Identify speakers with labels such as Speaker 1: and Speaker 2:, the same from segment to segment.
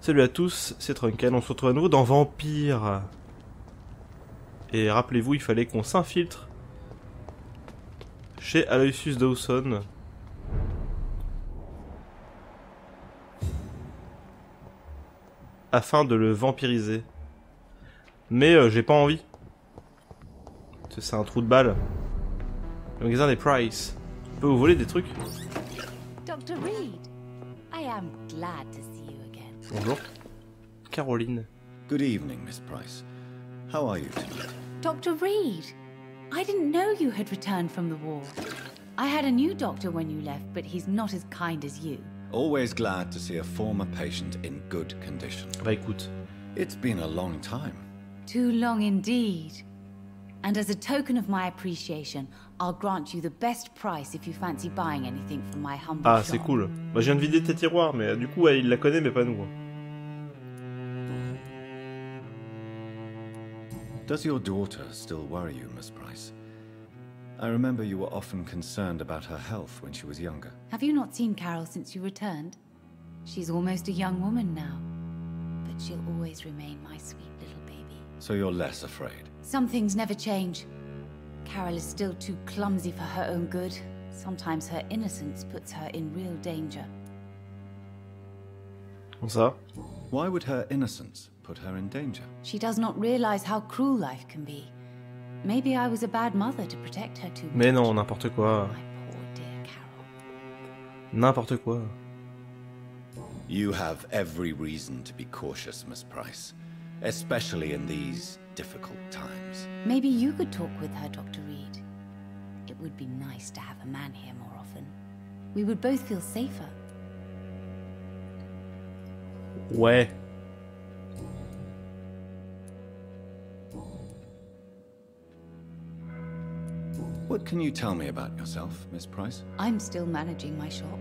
Speaker 1: Salut à tous, c'est Trunken, on se retrouve à nouveau dans Vampyr. Et rappelez-vous, il fallait qu'on s'infiltre chez Aloysius Dawson. Afin de le vampiriser. Mais j'ai pas envie. C'est un trou de balle. Le magasin des Price. On peut vous voler des trucs?
Speaker 2: Dr. Reed, I am glad to see you again.
Speaker 1: Bonjour. Caroline.
Speaker 3: Good evening, Miss Price. How are you tonight?
Speaker 2: Dr. Reed, I didn't know you had returned from the war. I had a new doctor when you left, but he's not as kind as you.
Speaker 3: Always glad to see a former patient in good condition.
Speaker 1: Bah écoute.
Speaker 3: It's been a long time.
Speaker 2: Too long indeed. And as a token of my appreciation, I'll grant you the best price if you fancy buying anything from my humble shop.
Speaker 1: Ah, c'est cool. Bah, je viens de vider tes tiroirs, mais du coup, ouais, il la connaît, mais pas nous.
Speaker 3: Does your daughter still worry you, Miss Price? I remember you were often concerned about her health when she was younger.
Speaker 2: Have you not seen Carol since you returned? She's almost a young woman now. But she'll always remain my sweet little baby.
Speaker 3: So you're less afraid?
Speaker 2: Some things never change. Carol is still too clumsy for her own good. Sometimes her innocence puts her in real danger.
Speaker 1: Comme ça.
Speaker 3: Why would her innocence put her in danger?
Speaker 2: She does not realize how cruel life can be. Maybe I was a bad mother to protect her too much.
Speaker 1: Mais non, n'importe quoi.
Speaker 2: My poor dear Carol.
Speaker 1: N'importe quoi.
Speaker 3: You have every reason to be cautious, Miss Price. Especially in these difficult times.
Speaker 2: Maybe you could talk with her, Dr. Reed. It would be nice to have a man here more often. We would both feel safer.
Speaker 1: Ouais.
Speaker 3: What can you tell me about yourself, Miss Price?
Speaker 2: I'm still managing my shop.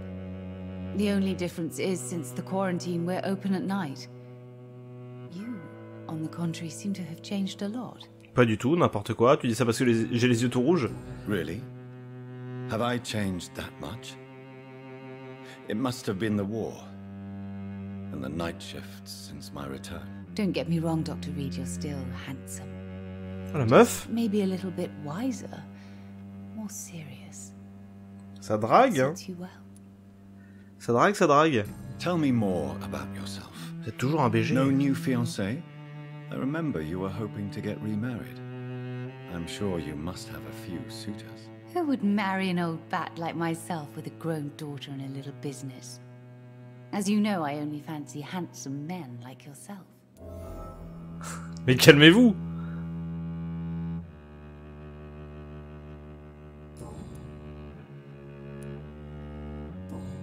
Speaker 2: The only difference is, since the quarantine, we're open at night. You, on the contrary, seem to have changed a lot.
Speaker 1: Pas du tout, n'importe quoi. Tu dis ça parce que j'ai les yeux tout rouges?
Speaker 3: Really? Have I changed that much? It must have been the war. And the night shifts since my return.
Speaker 2: Don't get me wrong, Dr. Reed, you're still handsome.
Speaker 1: Oh, la meuf?
Speaker 2: Maybe a little bit wiser. More serious.
Speaker 1: Ça drague, hein?
Speaker 2: Suits you well.
Speaker 1: Ça drague, ça drague.
Speaker 3: Tell me more about yourself.
Speaker 1: Vous êtes toujours un BG?
Speaker 3: No new fiancé? I remember you were hoping to get remarried. I'm sure you must have a few suitors.
Speaker 2: Who would marry an old bat like myself with a grown daughter and a little business? As you know, I only fancy handsome men like yourself.
Speaker 1: Mais calmez-vous!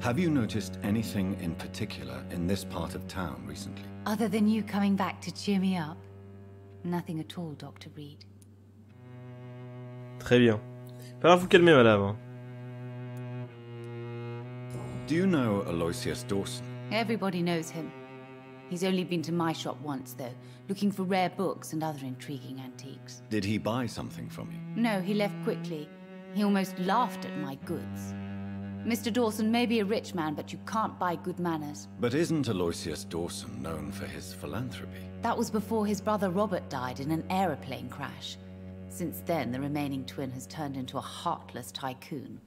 Speaker 3: Have you noticed anything in particular in this part of town recently?
Speaker 2: Other than you coming back to cheer me up? Nothing at all, Dr. Reed.
Speaker 1: Très bien. Falloir vous calmer, madame. Hein.
Speaker 3: Do you know Aloysius Dawson?
Speaker 2: Everybody knows him. He's only been to my shop once, though, looking for rare books and other intriguing antiques.
Speaker 3: Did he buy something from you?
Speaker 2: No, he left quickly. He almost laughed at my goods. Mr. Dawson may be a rich man, but you can't buy good manners.
Speaker 3: But isn't Aloysius Dawson known for his philanthropy?
Speaker 2: That was before his brother Robert died in an aeroplane crash. Since then, the remaining twin has turned into a heartless tycoon.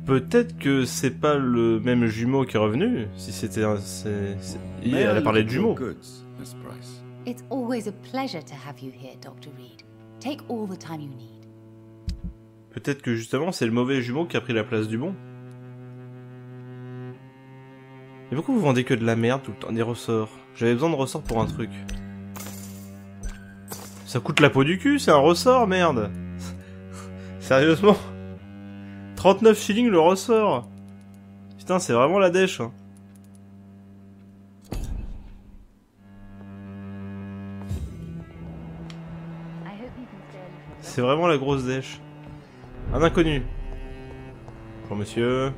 Speaker 1: Peut-être que c'est pas le même jumeau qui est revenu. Si c'était un... Elle a parlé de jumeaux.
Speaker 3: Goods, Miss Price.
Speaker 2: It's always a pleasure to have you here, Dr. Reed. Take all the time you need.
Speaker 1: Peut-être que justement c'est le mauvais jumeau qui a pris la place du bon. Mais pourquoi vous vendez que de la merde tout le temps? Des ressorts. J'avais besoin de ressorts pour un truc. Ça coûte la peau du cul, c'est un ressort, merde. Sérieusement, 39 shillings le ressort. Putain, c'est vraiment la dèche. Hein. C'est vraiment la grosse dèche. Un inconnu. Bonjour monsieur.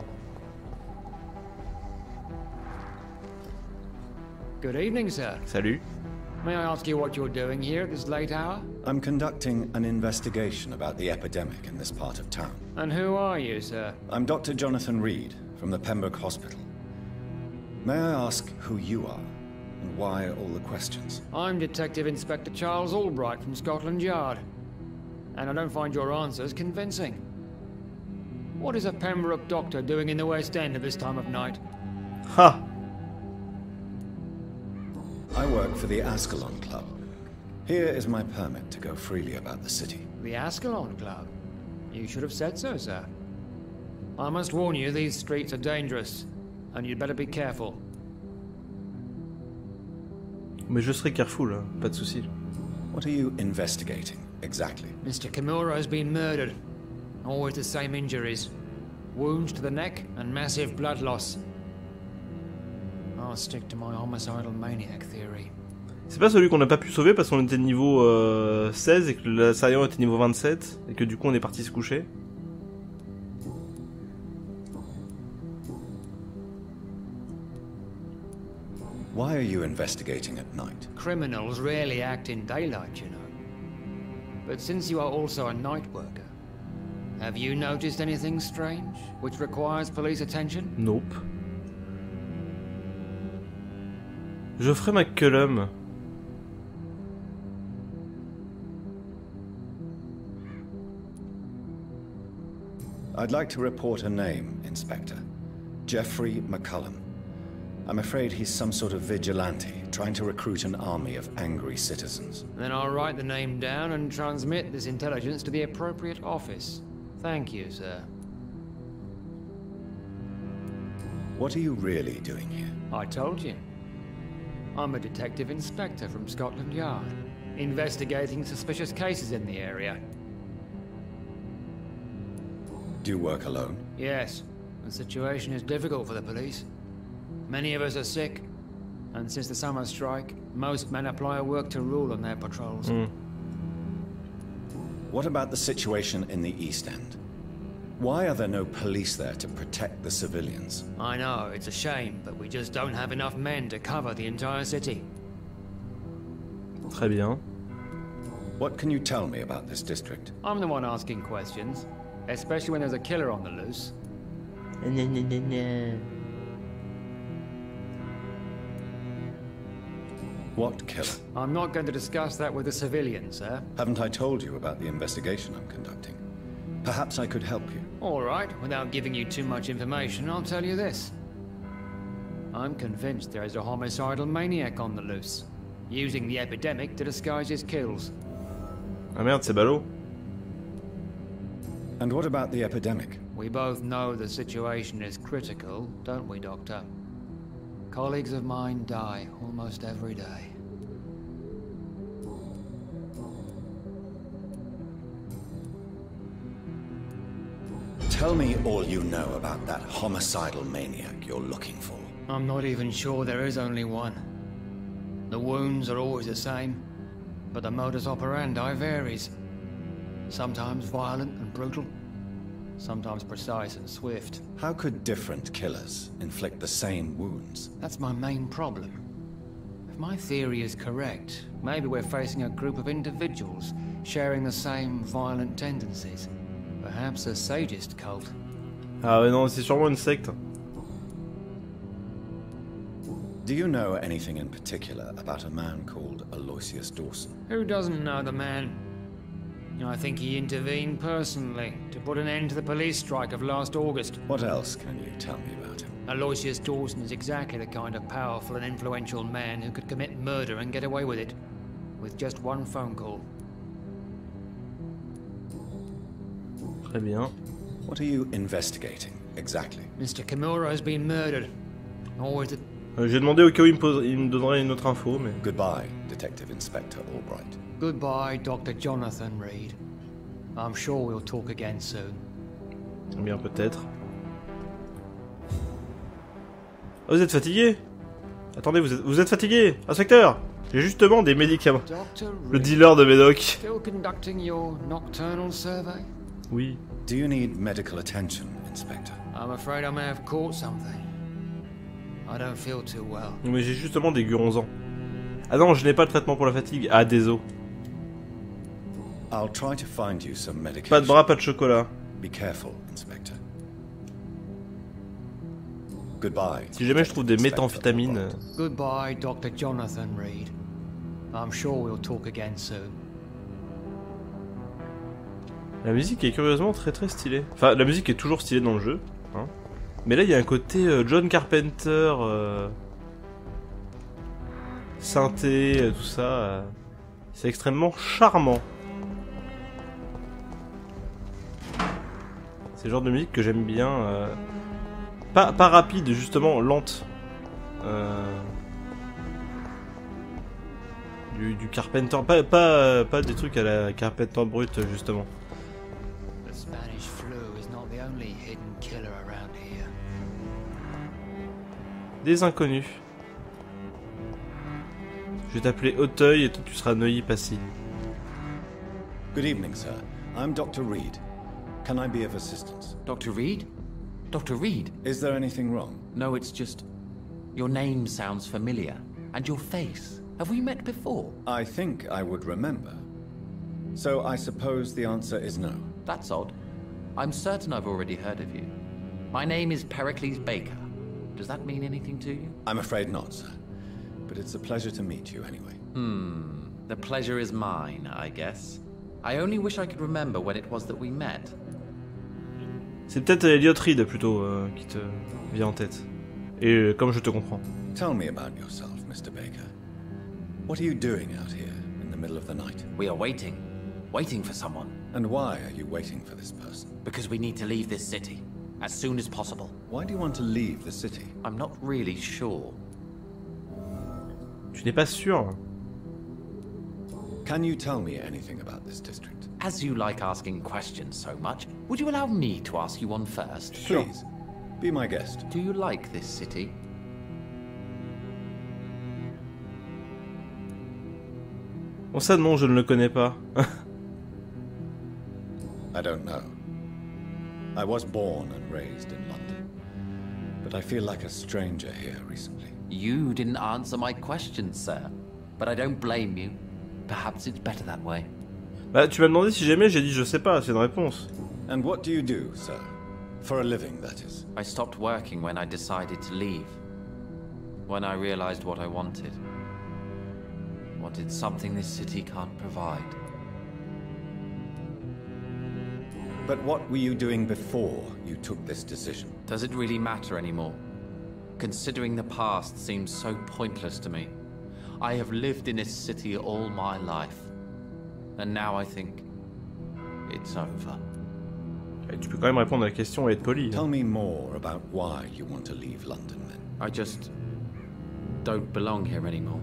Speaker 4: Good evening, sir.
Speaker 1: Salut.
Speaker 4: May I ask you what you're doing here at this late hour?
Speaker 3: I'm conducting an investigation about the epidemic in this part of town.
Speaker 4: And who are you, sir?
Speaker 3: I'm Dr. Jonathan Reed from the Pembroke Hospital. May I ask who you are, and why all the questions?
Speaker 4: I'm Detective Inspector Charles Albright from Scotland Yard. And I don't find your answers convincing. What is a Pembroke doctor doing in the West End at this time of night?
Speaker 1: Ha!
Speaker 3: I work for the Ascalon Club. Here is my permit to go freely about the city.
Speaker 4: The Ascalon Club? You should have said so, sir. I must warn you, these streets are dangerous, and you'd better be careful.
Speaker 1: Mais je serai careful, hein. Pas de souci.
Speaker 3: What are you investigating, exactly?
Speaker 4: Mr. Kimura has been murdered. Always the same injuries. Wounds to the neck and massive blood loss. I'll stick to my homicidal maniac theory.
Speaker 1: C'est pas celui qu'on n'a pas pu sauver parce qu'on était niveau 16 et que l'assaillant était niveau 27 et que du coup on est parti se coucher.
Speaker 3: Why are you investigating at night?
Speaker 4: Criminals rarely act in daylight, you know. But since you are also a night worker, have you noticed anything strange which requires police attention?
Speaker 1: Nope. Geoffrey McCullum.
Speaker 3: I'd like to report a name, Inspector. Geoffrey McCullum. I'm afraid he's some sort of vigilante, trying to recruit an army of angry citizens.
Speaker 4: Then I'll write the name down and transmit this intelligence to the appropriate office. Thank you, sir.
Speaker 3: What are you really doing here?
Speaker 4: I told you. I'm a detective inspector from Scotland Yard, investigating suspicious cases in the area.
Speaker 3: Do you work alone?
Speaker 4: Yes, the situation is difficult for the police. Many of us are sick, and since the summer strike, most men apply a work to rule on their patrols.
Speaker 3: What about the situation in the East End? Why are there no police there to protect the civilians?
Speaker 4: I know, it's a shame, but we just don't have enough men to cover the entire city.
Speaker 1: Très bien.
Speaker 3: What can you tell me about this district?
Speaker 4: I'm the one asking questions, especially when there's a killer on the loose.
Speaker 3: What killer?
Speaker 4: I'm not going to discuss that with the civilians, sir.
Speaker 3: Haven't I told you about the investigation I'm conducting? Perhaps I could help you.
Speaker 4: All right, without giving you too much information, I'll tell you this. I'm convinced there is a homicidal maniac on the loose, using the epidemic to disguise his kills.
Speaker 1: Ah merde, c'est ballot.
Speaker 3: And what about the epidemic?
Speaker 4: We both know the situation is critical, don't we, Doctor? Colleagues of mine die almost every day.
Speaker 3: Tell me all you know about that homicidal maniac you're looking for.
Speaker 4: I'm not even sure there is only one. The wounds are always the same, but the modus operandi varies. Sometimes violent and brutal, sometimes precise and swift.
Speaker 3: How could different killers inflict the same wounds?
Speaker 4: That's my main problem. If my theory is correct, maybe we're facing a group of individuals sharing the same violent tendencies. Perhaps a sadist cult.
Speaker 1: Ah ouais non, c'est sûrement une secte.
Speaker 3: Do you know anything in particular about a man called Aloysius Dawson?
Speaker 4: Who doesn't know the man? I think he intervened personally to put an end to the police strike of last August.
Speaker 3: What else can you tell me about him?
Speaker 4: Aloysius Dawson is exactly the kind of powerful and influential man who could commit murder and get away with it, with just one phone call.
Speaker 1: Très bien.
Speaker 3: What are you investigating, exactly?
Speaker 4: Mr. Kimura has been murdered. Always
Speaker 1: J'ai demandé au cas où il me donnerait une autre info, mais...
Speaker 3: Goodbye, Detective Inspector Albright.
Speaker 4: Goodbye, Dr. Jonathan Reed. I'm sure we'll talk again soon.
Speaker 1: Eh bien, peut-être. Oh, vous êtes fatigué? Attendez, vous êtes fatigué, inspecteur? J'ai justement des médicaments.
Speaker 4: Dr.
Speaker 1: Le
Speaker 4: Reed,
Speaker 1: dealer de médoc.
Speaker 4: still conducting your nocturnal survey?
Speaker 1: Oui.
Speaker 3: Do you need medical attention, Inspector?
Speaker 4: I'm afraid I may have caught something. I don't feel too well.
Speaker 1: Mais j'ai justement des guronzans. Ah non, je n'ai pas de traitement pour la fatigue. Ah, désolé.
Speaker 3: I'll try to find you some medication.
Speaker 1: Pas de bras, pas de chocolat.
Speaker 3: Be careful, Inspector. Goodbye.
Speaker 1: Si jamais je trouve des méthamphétamines...
Speaker 4: Goodbye, Dr. Jonathan Reed. I'm sure we'll talk again soon.
Speaker 1: La musique est curieusement très stylée. Enfin, la musique est toujours stylée dans le jeu. Hein. Mais là, il y a un côté John Carpenter... synthé, tout ça... c'est extrêmement charmant. C'est le genre de musique que j'aime bien. Pas rapide, justement, lente. Du Carpenter. Pas des trucs à la Carpenter brute, justement.
Speaker 4: The Spanish flu is not the only hidden killer around here.
Speaker 1: Des inconnus. Je vais t'appeler Auteuil et toi tu seras Neuilly-Passy.
Speaker 3: Good evening, sir. I'm Dr. Reed. Can I be of assistance?
Speaker 5: Dr. Reed? Dr. Reed?
Speaker 3: Is there anything wrong?
Speaker 5: No, it's just... Your name sounds familiar. And your face. Have we met before?
Speaker 3: I think I would remember. So I suppose the answer is no.
Speaker 5: That's odd. I'm certain I've already heard of you. My name is Pericles Baker. Does that mean anything to you?
Speaker 3: I'm afraid not, sir. But it's a pleasure to meet you anyway.
Speaker 5: The pleasure is mine, I guess. I only wish I could remember when it was that we met.
Speaker 1: C'est peut-être Elliot Reed plutôt qui te vient en tête. Et comme je te comprends.
Speaker 3: Tell me about yourself, Mr. Baker. What are you doing out here in the middle of the night?
Speaker 5: We are waiting. Waiting for someone.
Speaker 3: And why are you waiting for this person?
Speaker 5: Because we need to leave this city. As soon as possible.
Speaker 3: Why do you want to leave the city?
Speaker 5: I'm not really sure.
Speaker 1: Tu n'es pas sûr?
Speaker 3: Can you tell me anything about this district?
Speaker 5: As you like asking questions so much, would you allow me to ask you one first?
Speaker 1: Sure.
Speaker 3: Please, be my guest.
Speaker 5: Do you like this city?
Speaker 1: Bon ça non, je ne le connais pas.
Speaker 3: I don't know. I was born and raised in London, but I feel like a stranger here recently.
Speaker 5: You didn't answer my question, sir. But I don't blame you. Perhaps it's better that way.
Speaker 1: Bah tu m'as demandé si j'aimais, j'ai dit je sais pas, c'est une réponse.
Speaker 3: And what do you do, sir? For a living, that is.
Speaker 5: I stopped working when I decided to leave. When I realized what I wanted. Wanted something this city can't provide.
Speaker 3: But what were you doing before you took this decision?
Speaker 5: Does it really matter anymore? Considering the past seems so pointless to me. I have lived in this city all my life. And now I think it's over.
Speaker 1: Et tu peux quand même répondre à la question et être poli.
Speaker 3: Tell me more about why you want to leave London then.
Speaker 5: I just don't belong here anymore.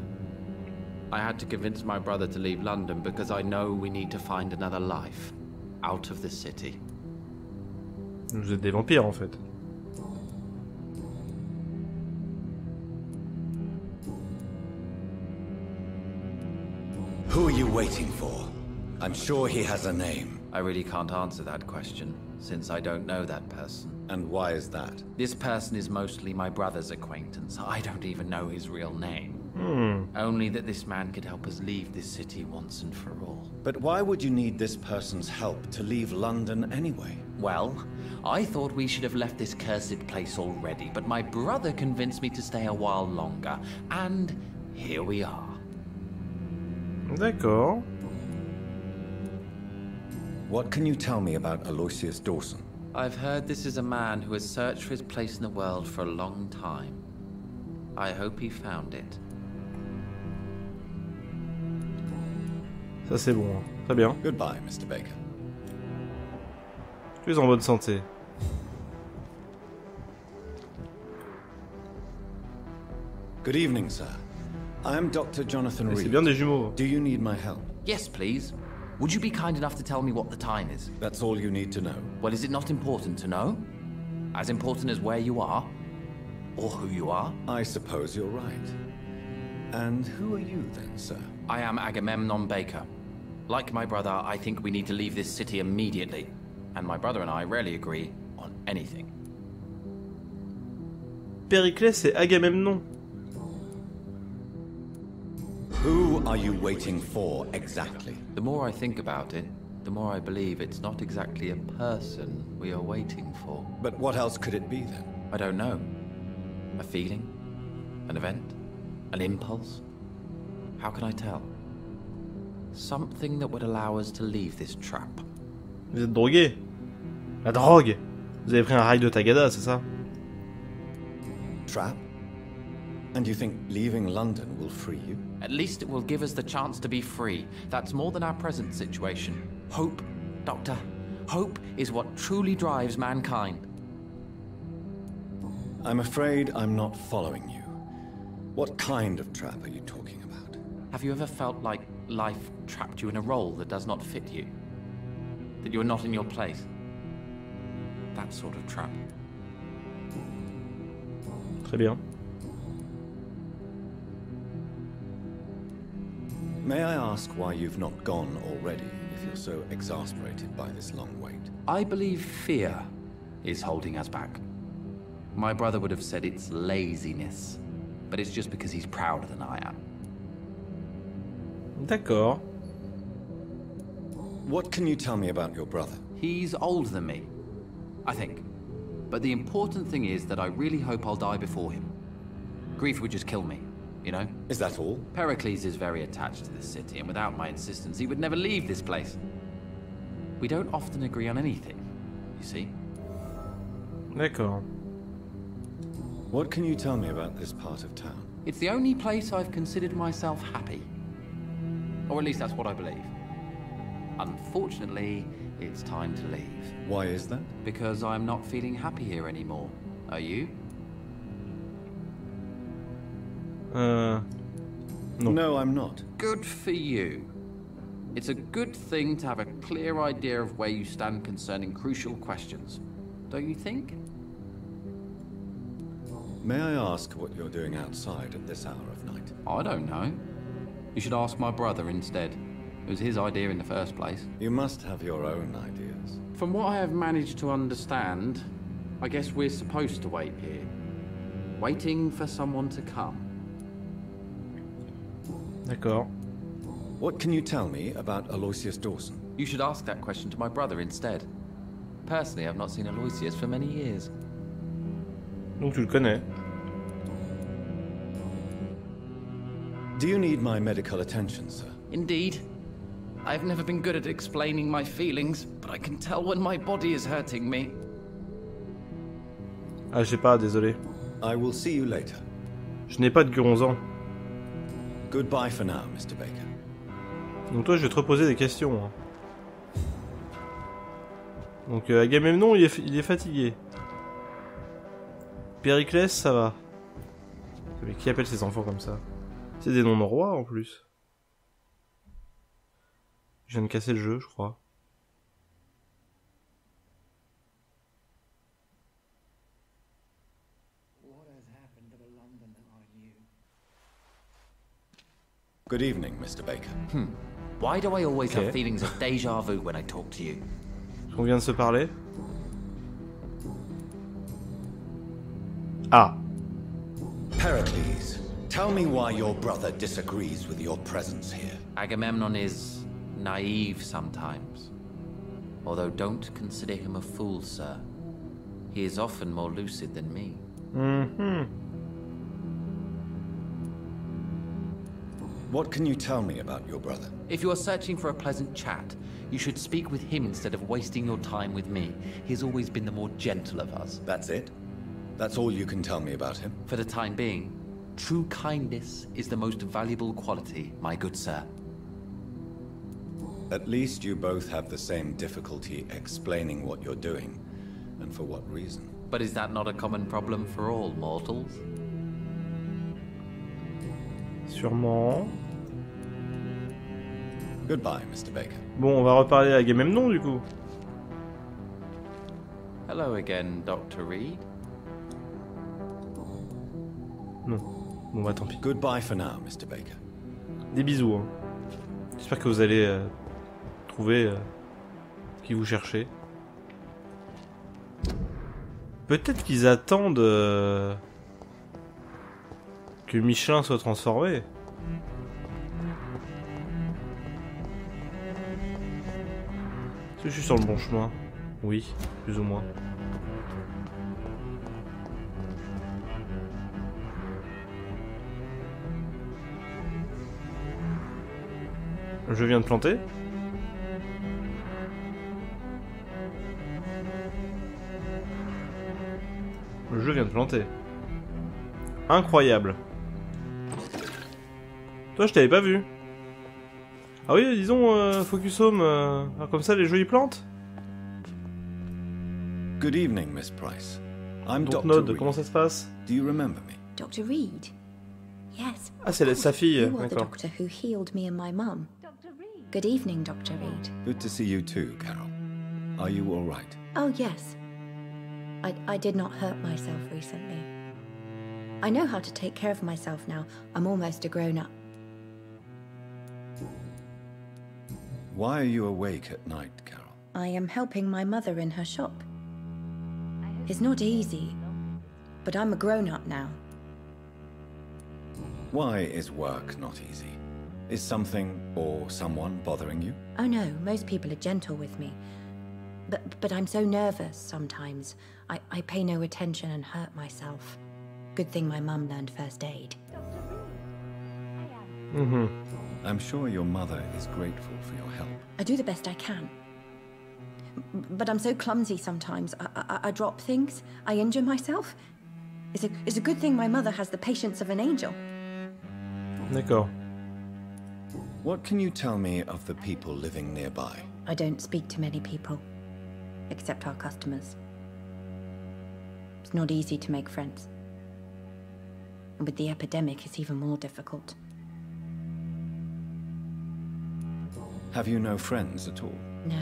Speaker 5: I had to convince my brother to leave London because I know we need to find another life out of the city.
Speaker 1: Vous êtes des vampires en fait.
Speaker 3: Who are you waiting for? I'm sure he has a name.
Speaker 5: I really can't answer that question, since I don't know that person.
Speaker 3: And why is that?
Speaker 5: This person is mostly my brother's acquaintance. I don't even know his real name. Only that this man could help us leave this city once and for all.
Speaker 3: But why would you need this person's help to leave London anyway?
Speaker 5: Well, I thought we should have left this cursed place already, but my brother convinced me to stay a while longer, and here we are.
Speaker 1: D'accord.
Speaker 3: What can you tell me about Aloysius Dawson?
Speaker 5: I've heard this is a man who has searched for his place in the world for a long time. I hope he found it.
Speaker 1: Ça c'est bon, hein. Très bien.
Speaker 3: Goodbye, Mr. Baker.
Speaker 1: Tu es en bonne santé.
Speaker 3: Good evening, sir. I'm Dr. Jonathan
Speaker 1: Et c'est
Speaker 3: Reed.
Speaker 1: bien des jumeaux.
Speaker 3: Do you need my help?
Speaker 5: Yes, please. Would you be kind enough to tell me what the time is?
Speaker 3: That's all you need to know.
Speaker 5: Well, is it not important to know? As important as where you are? Or who you are?
Speaker 3: I suppose you're right. And who are you then, sir?
Speaker 5: I am Agamemnon Baker. Like my brother, I think we need to leave this city immediately. And my brother and I rarely agree on anything.
Speaker 1: Périclès et Agamemnon.
Speaker 3: Who are you waiting for exactly?
Speaker 5: The more I think about it, the more I believe it's not exactly a person we are waiting for.
Speaker 3: But what else could it be then?
Speaker 5: I don't know. A feeling? An event? An impulse? How can I tell? Something that would allow us to leave this trap.
Speaker 1: Vous êtes drogué. La drogue. Vous avez pris un rail de Tagada, c'est ça?
Speaker 3: Trap? And you think leaving London will free you?
Speaker 5: At least it will give us the chance to be free. That's more than our present situation. Hope, Doctor. Hope is what truly drives mankind.
Speaker 3: I'm afraid I'm not following you. What kind of trap are you talking about?
Speaker 5: Have you ever felt like life trapped you in a role that does not fit you? That you are not in your place? That sort of trap.
Speaker 1: Très bien.
Speaker 3: May I ask why you've not gone already, if you're so exasperated by this long wait?
Speaker 5: I believe fear is holding us back. My brother would have said it's laziness, but it's just because he's prouder than I am.
Speaker 1: D'accord.
Speaker 3: What can you tell me about your brother?
Speaker 5: He's older than me, I think. But the important thing is that I really hope I'll die before him. Grief would just kill me, you know?
Speaker 3: Is that all?
Speaker 5: Pericles is very attached to this city, and without my insistence, he would never leave this place. We don't often agree on anything, you see?
Speaker 1: D'accord.
Speaker 3: What can you tell me about this part of town?
Speaker 5: It's the only place I've considered myself happy. Or at least that's what I believe. Unfortunately, it's time to leave.
Speaker 3: Why is that?
Speaker 5: Because I'm not feeling happy here anymore. Are you?
Speaker 1: No.
Speaker 3: No, I'm not.
Speaker 5: Good for you. It's a good thing to have a clear idea of where you stand concerning crucial questions. Don't you think?
Speaker 3: May I ask what you're doing outside at this hour of night?
Speaker 5: I don't know. You should ask my brother instead. It was his idea in the first place.
Speaker 3: You must have your own ideas.
Speaker 5: From what I have managed to understand, I guess we're supposed to wait here. Waiting for someone to come.
Speaker 1: D'accord.
Speaker 3: What can you tell me about Aloysius Dawson?
Speaker 5: You should ask that question to my brother instead. Personally, I've not seen Aloysius for many years.
Speaker 1: Donc tu le connais.
Speaker 3: Do you need my medical attention, sir?
Speaker 5: Indeed. I've never been good at explaining my feelings, but I can tell when my body is hurting me.
Speaker 1: Ah, je sais pas, désolé.
Speaker 3: I will see you later.
Speaker 1: Je n'ai pas de guronzan.
Speaker 3: Goodbye for now, Mr. Baker.
Speaker 1: Donc toi, je vais te reposer des questions. Hein. Donc Agamemnon, il est fatigué. Périclès, ça va. Mais qui appelle ses enfants comme ça? C'est des noms de rois en plus. Je viens de casser le jeu, je crois.
Speaker 3: Good evening, Mr. Baker.
Speaker 5: Why do I always have feelings of déjà vu when I talk to you?
Speaker 1: On vient de se parler. Ah.
Speaker 3: Pericles, tell me why your brother disagrees with your presence here.
Speaker 5: Agamemnon is naive sometimes. Although don't consider him a fool, sir. He is often more lucid than me.
Speaker 3: What can you tell me about your brother?
Speaker 5: If you are searching for a pleasant chat, you should speak with him instead of wasting your time with me. He has always been the more gentle of us.
Speaker 3: That's it? That's all you can tell me about him?
Speaker 5: For the time being, true kindness is the most valuable quality, my good sir.
Speaker 3: At least you both have the same difficulty explaining what you're doing, and for what reason.
Speaker 5: But is that not a common problem for all mortals?
Speaker 1: Sûrement.
Speaker 3: Goodbye, Mr. Baker.
Speaker 1: Bon, on va reparler à Agamemnon du coup.
Speaker 5: Hello again, Dr. Reed.
Speaker 1: Non. Bon bah tant pis.
Speaker 3: Goodbye for now, Mr. Baker.
Speaker 1: Des bisous. Hein. J'espère que vous allez trouver ce que vous cherchez. Peut-être qu'ils attendent que Michelin soit transformé. Est-ce que je suis sur le bon chemin? Oui, plus ou moins. Je viens de planter. Je viens de planter. Incroyable. Toi, je t'avais pas vu. Ah oui, disons, Focus Home, comme ça, les jeux, ils plantent.
Speaker 3: Good evening, Miss Price. I'm
Speaker 1: Donc,
Speaker 3: Dr.
Speaker 1: Node,
Speaker 3: Reed.
Speaker 1: comment ça se passe?
Speaker 3: Do you remember me?
Speaker 6: Dr. Reed? Yes.
Speaker 1: Ah, c'est sa fille,
Speaker 6: You are the
Speaker 1: d'accord.
Speaker 6: doctor who healed me and my mum. Good evening, Dr. Reed.
Speaker 3: Good to see you too, Carol. Are you all right?
Speaker 6: Oh, yes. I did not hurt myself recently. I know how to take care of myself now. I'm almost a grown-up.
Speaker 3: Why are you awake at night, Carol?
Speaker 6: I am helping my mother in her shop. It's not easy, but I'm a grown-up now.
Speaker 3: Why is work not easy? Is something or someone bothering you?
Speaker 6: Oh no, most people are gentle with me. But I'm so nervous sometimes. I pay no attention and hurt myself. Good thing my mum learned first aid.
Speaker 1: Mhm.
Speaker 3: I'm sure your mother is grateful for your help.
Speaker 6: I do the best I can. But I'm so clumsy sometimes. I drop things. I injure myself. It's a good thing my mother has the patience of an angel.
Speaker 1: D'accord.
Speaker 3: What can you tell me of the people living nearby?
Speaker 6: I don't speak to many people, except our customers. It's not easy to make friends. And with the epidemic, it's even more difficult.
Speaker 3: Have you no friends at all?
Speaker 6: No.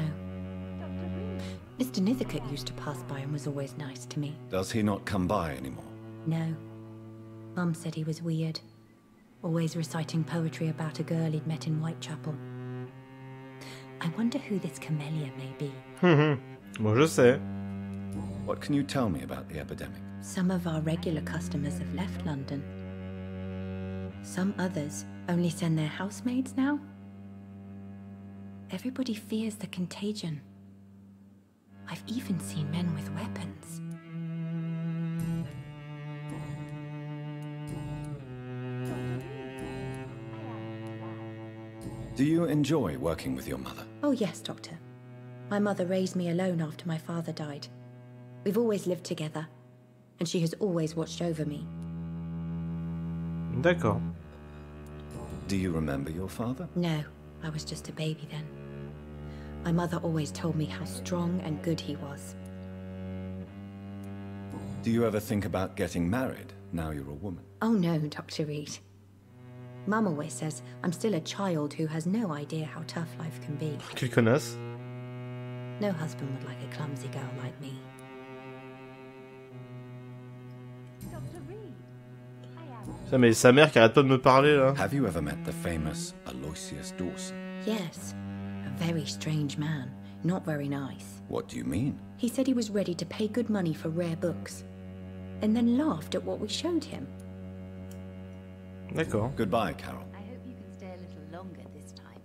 Speaker 6: Mr. Nithicut used to pass by and was always nice to me.
Speaker 3: Does he not come by anymore?
Speaker 6: No. Mum said he was weird. Always reciting poetry about a girl he'd met in Whitechapel. I wonder who this camellia may be.
Speaker 1: Bon, je sais.
Speaker 3: What can you tell me about the epidemic?
Speaker 6: Some of our regular customers have left London. Some others only send their housemaids now. Everybody fears the contagion. I've even seen men with weapons.
Speaker 3: Do you enjoy working with your mother?
Speaker 6: Oh yes, Doctor. My mother raised me alone after my father died. We've always lived together, and she has always watched over me.
Speaker 1: D'accord.
Speaker 3: Do you remember your father?
Speaker 6: No, I was just a baby then. My mother always told me how strong and good he was.
Speaker 3: Do you ever think about getting married now you're a woman?
Speaker 6: Oh no, Dr. Reed. Mum always says I'm still a child who has no idea how tough life can be.
Speaker 1: Quelle connasse.
Speaker 6: No husband would like a clumsy girl like me.
Speaker 1: Ça, mais sa mère qui arrête pas de me parler là.
Speaker 3: Have you ever met the famous Aloysius Dawson?
Speaker 6: Yes, a very strange man, not very nice.
Speaker 3: What do you mean?
Speaker 6: He said he was ready to pay good money for rare books, and then laughed at what we showed him.
Speaker 1: D'accord.
Speaker 3: Goodbye, Carol.
Speaker 2: I hope you can stay a little longer this time.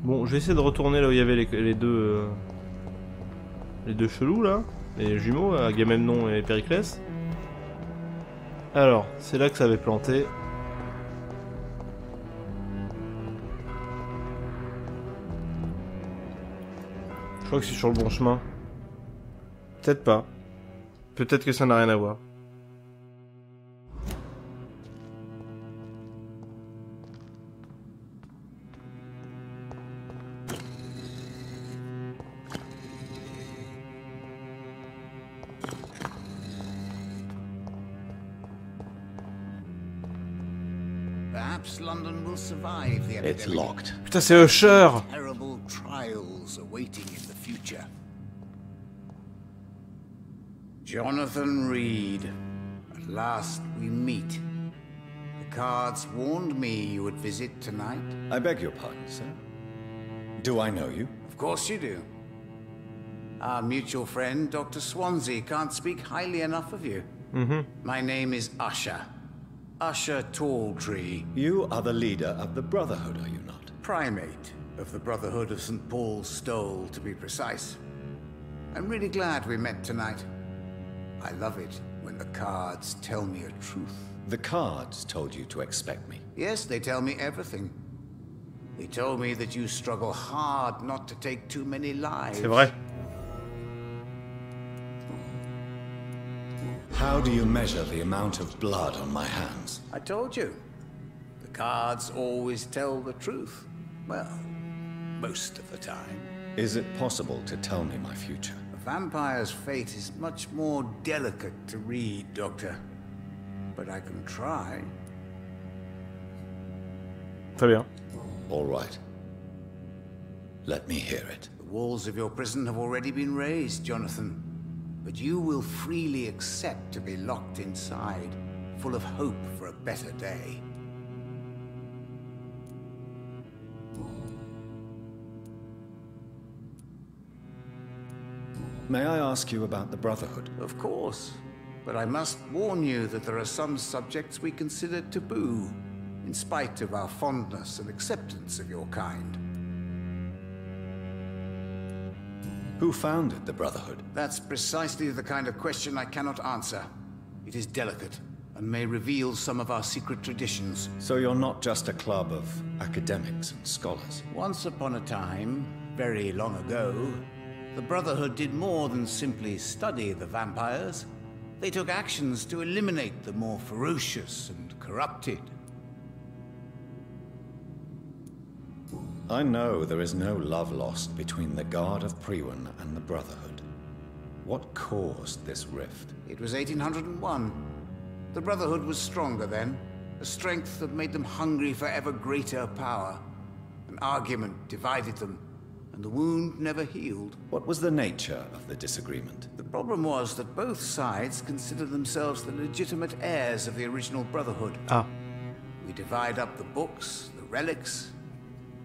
Speaker 1: Bon, je vais essayer de retourner là où il y avait les deux chelous là, les jumeaux, Agamemnon et Périclès. Alors, c'est là que ça avait planté. Je crois que je suis sur le bon chemin. Peut-être pas. Peut-être que ça n'a rien à voir.
Speaker 7: Perhaps London will survive the epidemic.
Speaker 3: It's locked.
Speaker 1: Putain, c'est Usher!
Speaker 7: Terrible trials awaiting in the future. Jonathan Reed. At last we meet. The cards warned me you would visit tonight.
Speaker 3: I beg your pardon, sir. Do I know you?
Speaker 7: Of course you do. Our mutual friend, Dr. Swansea, can't speak highly enough of you. My name is Usher. Usher Talltree.
Speaker 3: You are the leader of the Brotherhood, are you not?
Speaker 7: Primate of the Brotherhood of St. Paul's Stole, to be precise. I'm really glad we met tonight. I love it when the cards tell me a truth.
Speaker 3: The cards told you to expect me.
Speaker 7: Yes, they tell me everything. They told me that you struggle hard not to take too many lives.
Speaker 1: C'est vrai.
Speaker 3: How do you measure the amount of blood on my hands?
Speaker 7: I told you. The cards always tell the truth. Well, most of the time.
Speaker 3: Is it possible to tell me my future?
Speaker 7: A vampire's fate is much more delicate to read, Doctor. But I can try.
Speaker 1: Très bien.
Speaker 3: All right. Let me hear it.
Speaker 7: The walls of your prison have already been raised, Jonathan. But you will freely accept to be locked inside, full of hope for a better day.
Speaker 3: May I ask you about the Brotherhood?
Speaker 7: Of course. But I must warn you that there are some subjects we consider taboo, in spite of our fondness and acceptance of your kind.
Speaker 3: Who founded the Brotherhood?
Speaker 7: That's precisely the kind of question I cannot answer. It is delicate, and may reveal some of our secret traditions.
Speaker 3: So you're not just a club of academics and scholars?
Speaker 7: Once upon a time, very long ago, the Brotherhood did more than simply study the vampires. They took actions to eliminate the more ferocious and corrupted.
Speaker 3: I know there is no love lost between the Guard of Priwen and the Brotherhood. What caused this rift?
Speaker 7: It was 1801. The Brotherhood was stronger then, a strength that made them hungry for ever greater power. An argument divided them, and the wound never healed.
Speaker 3: What was the nature of the disagreement?
Speaker 7: The problem was that both sides considered themselves the legitimate heirs of the original Brotherhood.
Speaker 1: Ah.
Speaker 7: We divide up the books, the relics,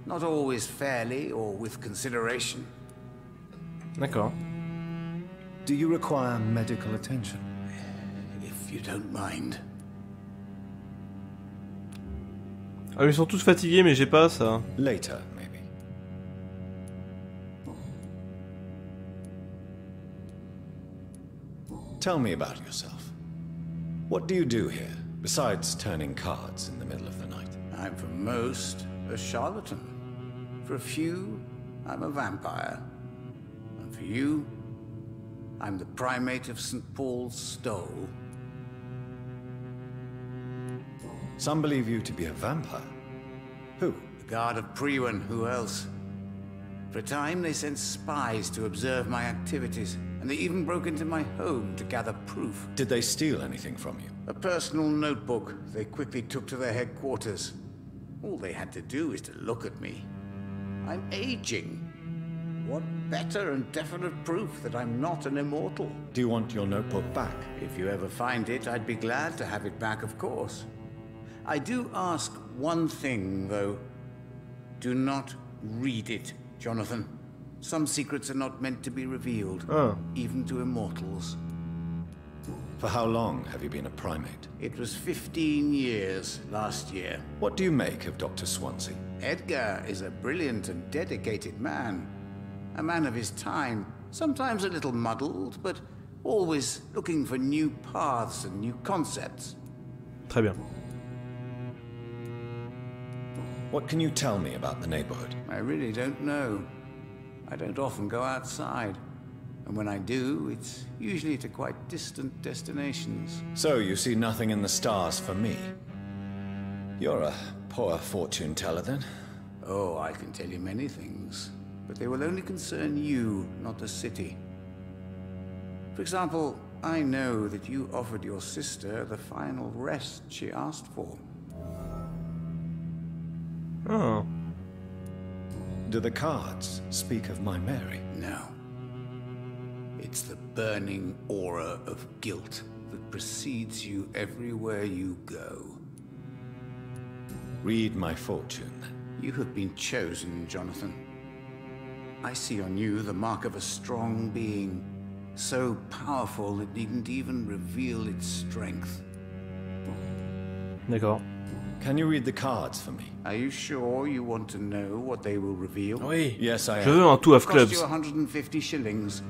Speaker 7: not always fairly or with consideration.
Speaker 1: D'accord.
Speaker 3: Do you require medical attention?
Speaker 7: If you don't mind.
Speaker 1: Ah, ils sont tous fatigués, mais j'ai pas ça.
Speaker 3: Later, maybe. Tell me about yourself. What do you do here, besides turning cards in the middle of the night?
Speaker 7: I'm for most a charlatan. For a few, I'm a vampire. And for you, I'm the primate of St. Paul's Stole.
Speaker 3: Some believe you to be a vampire. Who?
Speaker 7: The Guard of Priwen, who else? For a time, they sent spies to observe my activities, and they even broke into my home to gather proof.
Speaker 3: Did they steal anything from you?
Speaker 7: A personal notebook they quickly took to their headquarters. All they had to do is to look at me. I'm aging. What better and definite proof that I'm not an immortal?
Speaker 3: Do you want your notebook back?
Speaker 7: If you ever find it, I'd be glad to have it back, of course. I do ask one thing, though. Do not read it, Jonathan. Some secrets are not meant to be revealed, even to immortals.
Speaker 3: For how long have you been a primate?
Speaker 7: It was 15 years last year.
Speaker 3: What do you make of Dr. Swansea?
Speaker 7: Edgar is a brilliant and dedicated man. A man of his time, sometimes a little muddled, but always looking for new paths and new concepts.
Speaker 1: Très bien.
Speaker 3: What can you tell me about the neighborhood?
Speaker 7: I really don't know. I don't often go outside. And when I do, it's usually to quite distant destinations.
Speaker 3: So you see nothing in the stars for me? You're a poor fortune teller, then?
Speaker 7: Oh, I can tell you many things. But they will only concern you, not the city. For example, I know that you offered your sister the final rest she asked for.
Speaker 1: Oh.
Speaker 3: Do the cards speak of my Mary?
Speaker 7: No. It's the burning aura of guilt that precedes you everywhere you go.
Speaker 3: Read my fortune, then.
Speaker 7: You have been chosen, Jonathan. I see on you the mark of a strong being, so powerful it needn't even reveal its strength.
Speaker 1: D'accord.
Speaker 3: Can you read the cards for me?
Speaker 7: Are you sure you want to know what they will reveal?
Speaker 1: Oui.
Speaker 3: Yes, I
Speaker 1: Je
Speaker 3: am.
Speaker 1: veux un two of
Speaker 7: Cost
Speaker 1: clubs.
Speaker 7: you 150 shillings.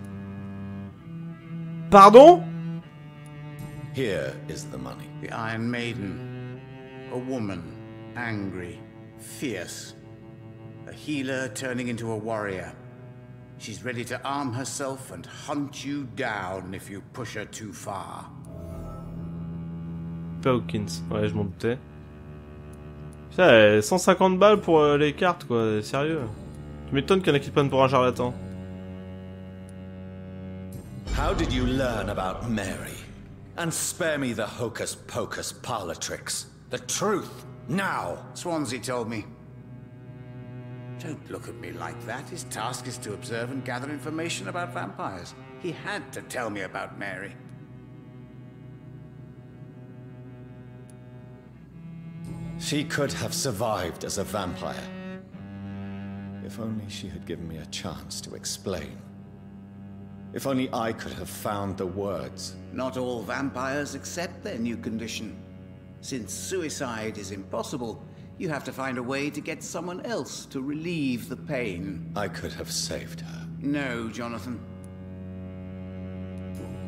Speaker 1: Pardon?
Speaker 3: Here is the money.
Speaker 7: The Iron Maiden. A woman. Angry, fierce. A healer turning into a warrior. She's ready to arm herself and hunt you down if you push her too far.
Speaker 1: Hawkins, ouais, je m'en doutais. Putain, 150 balles pour les cartes, quoi, sérieux. Tu m'étonnes qu'il y en a qui prennent pour un charlatan.
Speaker 3: How did you learn about Mary? And spare me the hocus-pocus parlor tricks. The truth, now!
Speaker 7: Swansea told me. Don't look at me like that. His task is to observe and gather information about vampires. He had to tell me about Mary.
Speaker 3: She could have survived as a vampire. If only she had given me a chance to explain. If only I could have found the words.
Speaker 7: Not all vampires accept their new condition. Since suicide is impossible, you have to find a way to get someone else to relieve the pain.
Speaker 3: I could have saved her.
Speaker 7: No, Jonathan.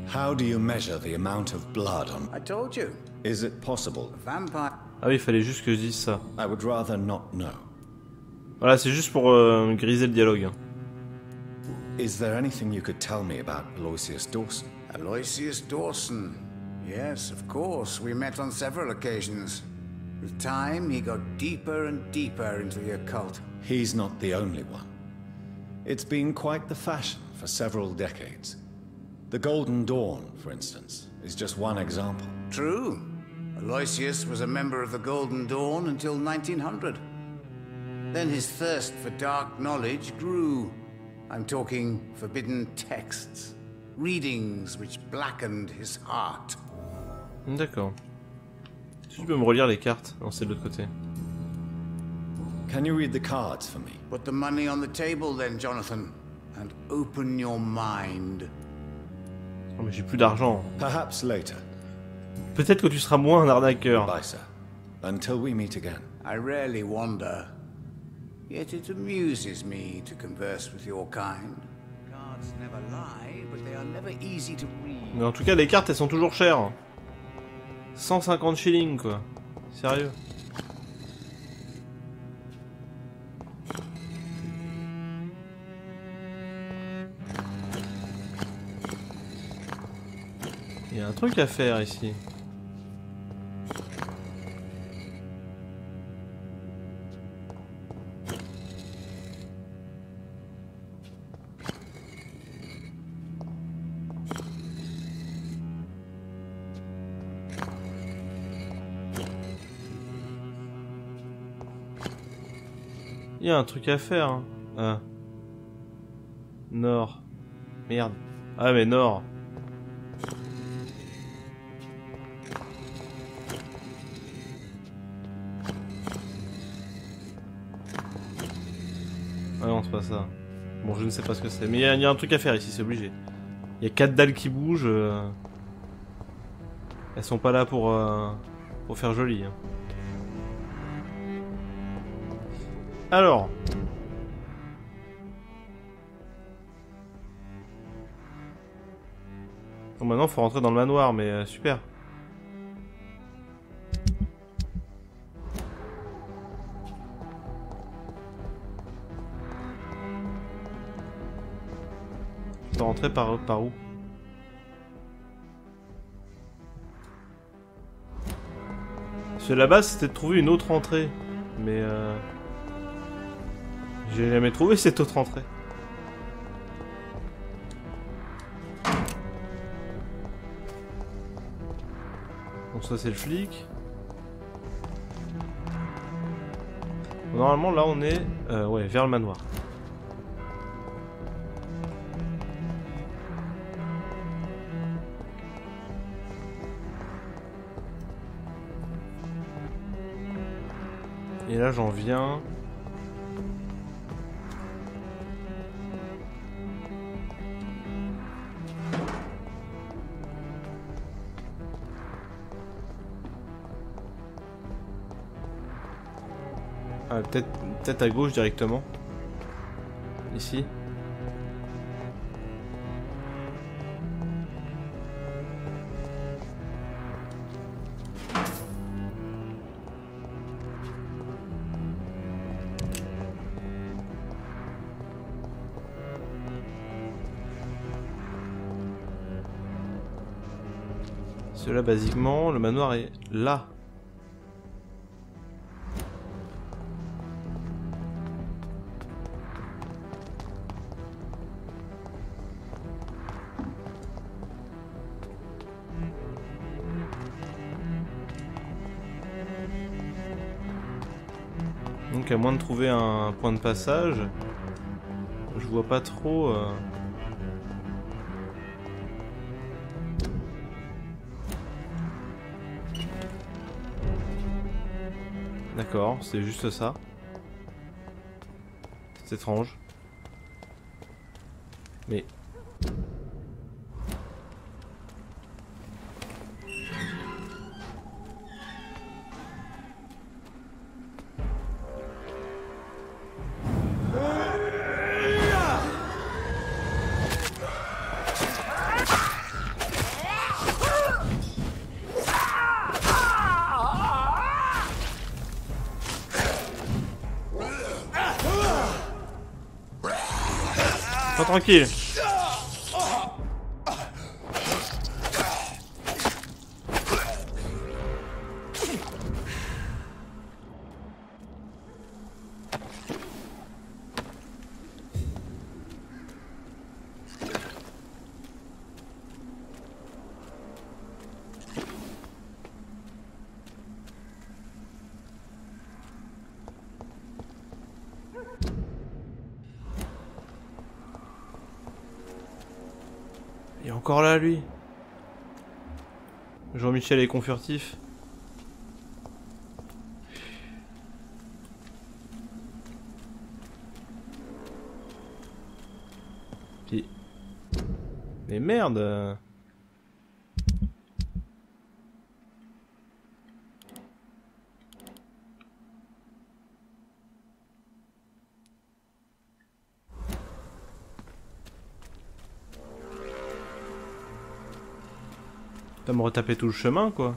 Speaker 3: How do you measure the amount of blood on...
Speaker 7: I told you.
Speaker 3: Is it possible?
Speaker 7: A vampire...
Speaker 1: Ah oui, il fallait juste que je dise ça.
Speaker 3: I would rather not know.
Speaker 1: Voilà, c'est juste pour griser le dialogue.
Speaker 3: Is there anything you could tell me about Aloysius Dawson?
Speaker 7: Aloysius Dawson. Yes, of course. We met on several occasions. With time, he got deeper and deeper into the occult.
Speaker 3: He's not the only one. It's been quite the fashion for several decades. The Golden Dawn, for instance, is just one example.
Speaker 7: True. Aloysius was a member of the Golden Dawn until 1900. Then his thirst for dark knowledge grew. I'm talking forbidden texts, readings which blackened his heart.
Speaker 1: D'accord. Tu peux me relire les cartes? Non, c'est de l'autre côté.
Speaker 3: Can you read the cards for me?
Speaker 7: Put the money on the table then, Jonathan, and open your mind.
Speaker 1: Oh, mais j'ai plus d'argent.
Speaker 3: Perhaps later.
Speaker 1: Peut-être que tu seras moins un arnaqueur.
Speaker 3: Bye, sir. Until we meet again.
Speaker 7: I rarely wander, yet it amuses me to converse with your kind. Cards never lie, but they are never easy to read.
Speaker 1: Mais en tout cas, les cartes, elles sont toujours chères. 150 shillings, quoi. Sérieux. Il y a un truc à faire ici. Il y a un truc à faire. Hein. Ah. Nord. Merde. Ah mais nord. Ah non, c'est pas ça. Bon, je ne sais pas ce que c'est. Mais il y a un truc à faire ici, c'est obligé. Il y a 4 dalles qui bougent. Elles sont pas là pour faire joli. Hein. Alors. Bon, maintenant, faut rentrer dans le manoir, mais super. Je dois rentrer par où? Parce que là-bas, c'était de trouver une autre entrée. Mais j'ai jamais trouvé cette autre entrée. Bon, ça c'est le flic. Normalement là on est ouais, vers le manoir. Et là j'en viens. Ah, peut-être à gauche directement. Ici. Cela, basiquement, le manoir est là. Donc à moins de trouver un point de passage, je vois pas trop... D'accord, c'est juste ça. C'est étrange. Mais... Pas tranquille. Il est encore là, lui. Jean-Michel est confurtif. Puis... Mais merde. Ça me retaper tout le chemin, quoi.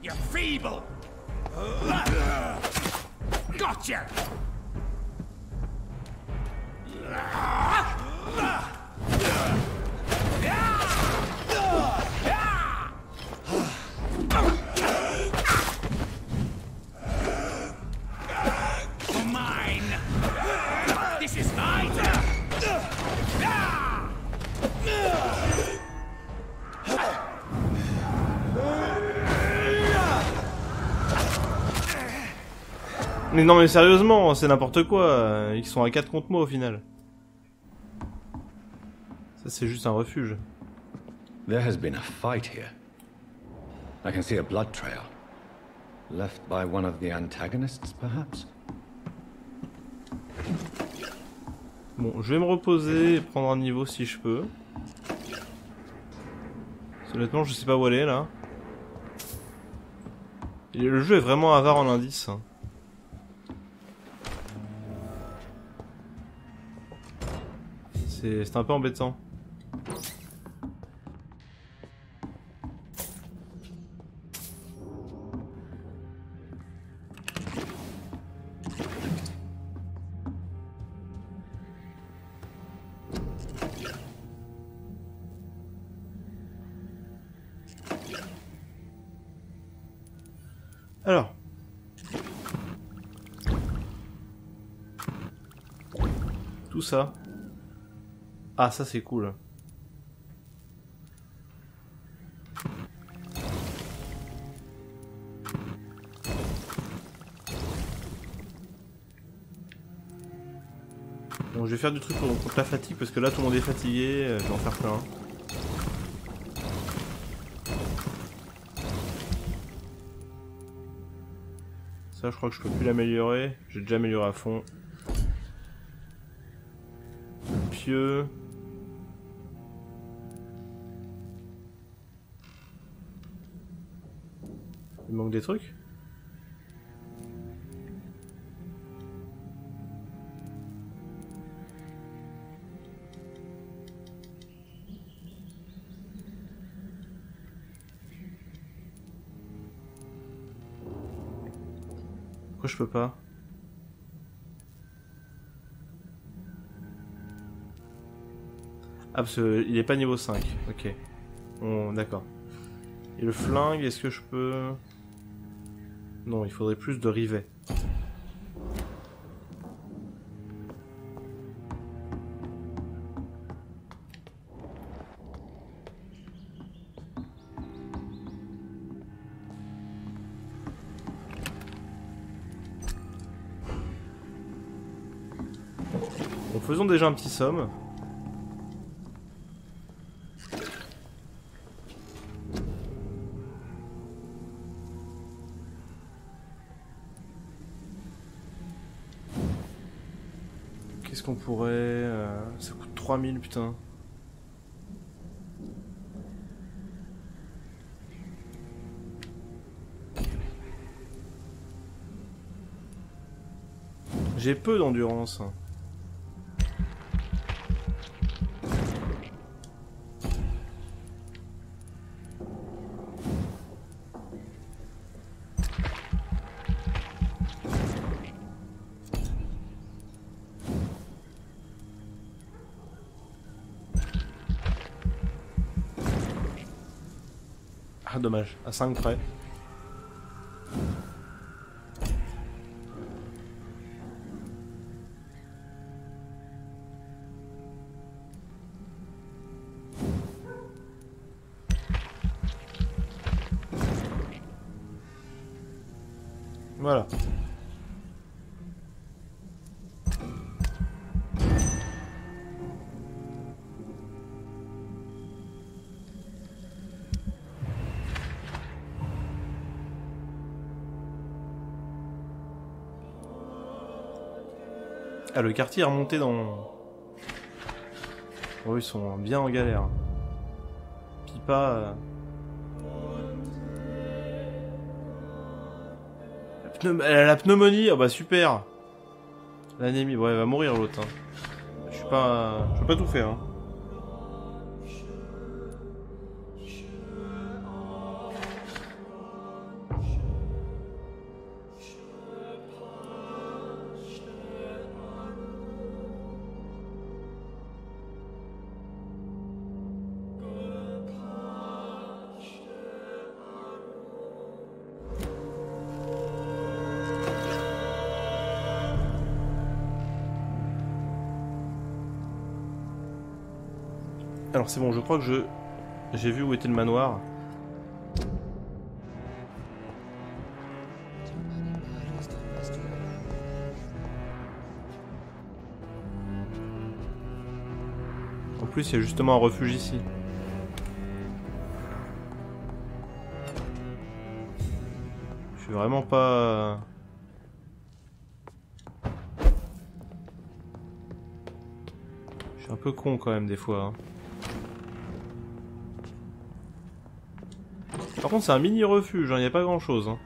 Speaker 8: You're feeble. Gotcha. Mine. This is mine.
Speaker 1: Mais non mais sérieusement, c'est n'importe quoi. Ils sont à 4 contre moi au final. Ça c'est juste un refuge.
Speaker 3: There has been a fight here. I can see a blood trail. Left by one of the antagonists, perhaps?
Speaker 1: Bon, je vais me reposer et prendre un niveau si je peux. Honnêtement, je sais pas où aller là. Et le jeu est vraiment avare en indices. C'est un peu embêtant. Alors. Tout ça. Ah, ça c'est cool. Bon, je vais faire du truc contre la fatigue parce que là tout le monde est fatigué, je vais en faire plein. Ça, je crois que je peux plus l'améliorer. J'ai déjà amélioré à fond. Pieux. Il manque des trucs. Pourquoi je peux pas? parce qu'il est pas niveau 5. Ok. D'accord. Et le flingue, est-ce que je peux... Non, il faudrait plus de rivets. Bon, faisons déjà un petit somme. Qu'est-ce qu'on pourrait... Ça coûte 3000, putain. J'ai peu d'endurance. Ah, dommage, à 5 près. Voilà. Ah, le quartier est remonté dans... Oh, ils sont bien en galère. Pipa... Elle a la pneumonie, oh bah super. L'anémie, ouais, elle va mourir l'autre. Hein. Je peux pas tout faire. Hein. Alors c'est bon, je crois que j'ai vu où était le manoir. En plus, il y a justement un refuge ici. Je suis vraiment pas... Je suis un peu con quand même des fois. Hein. Par contre, c'est un mini refuge, il n'y a pas grand chose. Hein.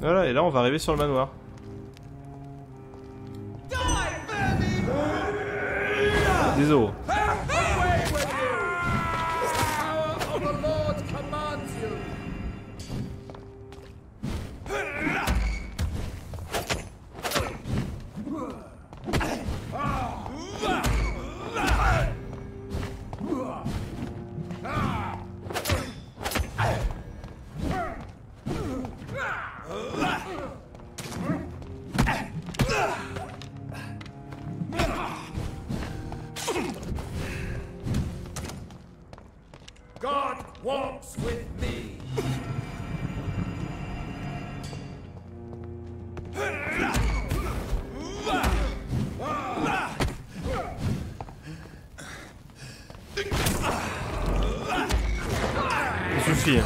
Speaker 1: Voilà, et là on va arriver sur le manoir. Désolé.
Speaker 8: God walks with me.
Speaker 1: Ça suffit.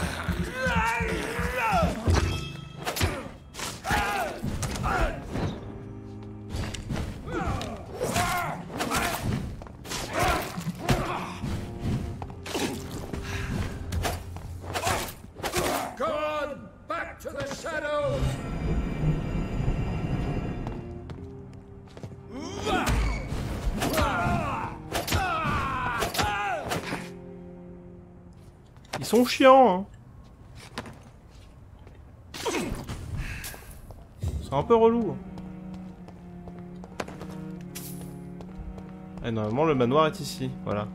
Speaker 8: God back
Speaker 1: Ils sont chiants, hein. C'est un peu relou. Et normalement le manoir est ici, voilà.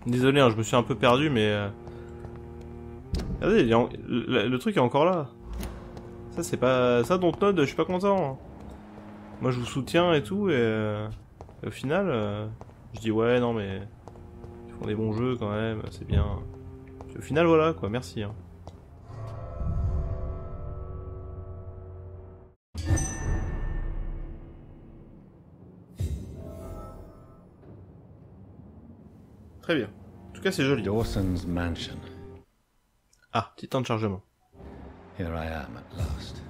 Speaker 1: Désolé, hein, je me suis un peu perdu, mais... Regardez, le truc est encore là. Ça, c'est pas... Ça, Dontnod, je suis pas content. Moi, je vous soutiens et tout, et au final, je dis ouais, non, mais... Ils font des bons jeux, quand même, c'est bien. Puis, au final, voilà, quoi, merci. Hein. Très bien. En tout cas, c'est joli.
Speaker 3: Dawson's mansion.
Speaker 1: Ah, petit temps de chargement.
Speaker 3: Here I am at last.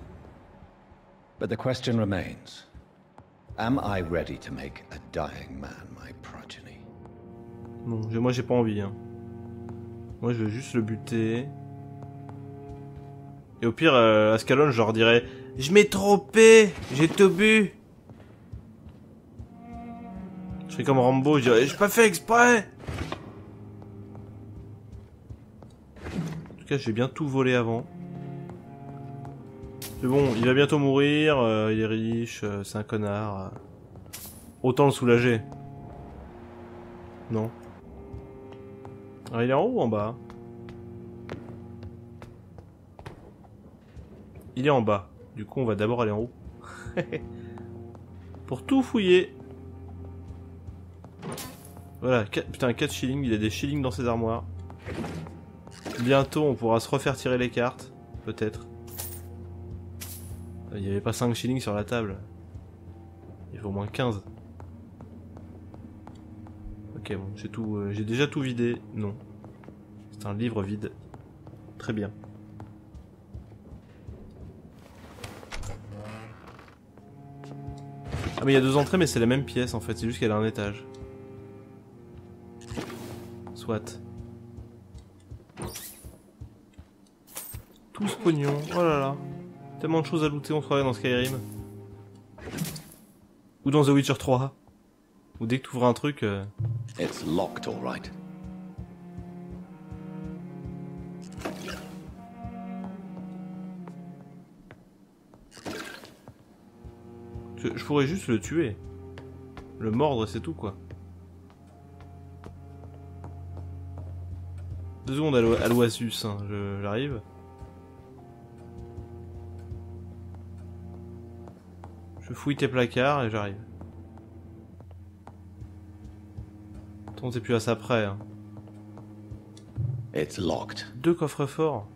Speaker 3: But the question remains. Am I ready to make a dying man my progeny?
Speaker 1: Non, moi j'ai pas envie. Hein. Moi je veux juste le buter. Et au pire, à Scalone, je leur dirais je m'ai trompé, j'ai tout bu. Je serais comme Rambo, je dirais j'ai pas fait exprès. En tout cas, j'ai bien tout volé avant. C'est bon, il va bientôt mourir, il est riche, c'est un connard. Autant le soulager. Non. Ah, il est en haut ou en bas? Il est en bas. Du coup, on va d'abord aller en haut. Pour tout fouiller. Voilà, putain, 4 shillings, il a des shillings dans ses armoires. Bientôt, on pourra se refaire tirer les cartes. Peut-être. Il n'y avait pas 5 shillings sur la table. Il faut au moins 15. Ok, bon, j'ai tout, j'ai déjà tout vidé. Non. C'est un livre vide. Très bien. Ah mais il y a 2 entrées, mais c'est la même pièce en fait. C'est juste qu'elle a un étage. Soit. Tout ce pognon. Oh là là. Tellement de choses à looter, on se croirait dans Skyrim. Ou dans The Witcher 3. Ou dès que tu ouvres un truc...
Speaker 3: It's locked, all right.
Speaker 1: Je pourrais juste le tuer. Le mordre, c'est tout, quoi. 2 secondes, Aloysius, hein, j'arrive. Je fouille tes placards et j'arrive. Attends, t'es plus à ça près. Hein.
Speaker 3: It's locked.
Speaker 1: 2 coffres forts.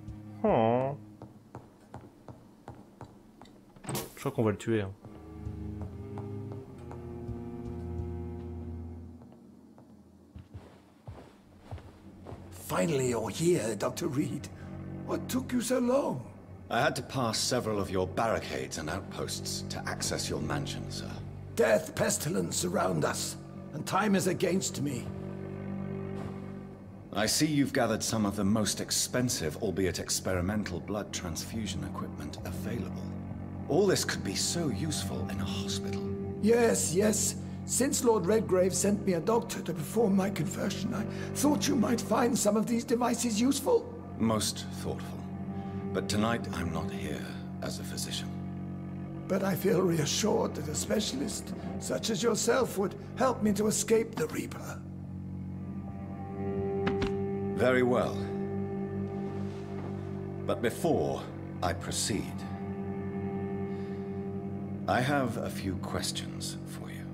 Speaker 1: Oh. Je crois qu'on va le tuer. Hein.
Speaker 8: Finally you're here, Dr. Reed. What took you so long?
Speaker 3: I had to pass several of your barricades and outposts to access your mansion, sir.
Speaker 8: Death, pestilence surround us, and time is against me.
Speaker 3: I see you've gathered some of the most expensive, albeit experimental, blood transfusion equipment available. All this could be so useful in a hospital.
Speaker 8: Yes, yes. Since Lord Redgrave sent me a doctor to perform my conversion, I thought you might find some of these devices useful.
Speaker 3: Most thoughtful. But tonight I'm not here as a physician.
Speaker 8: But I feel reassured that a specialist such as yourself would help me to escape the Reaper.
Speaker 3: Very well. But before I proceed, I have a few questions for you.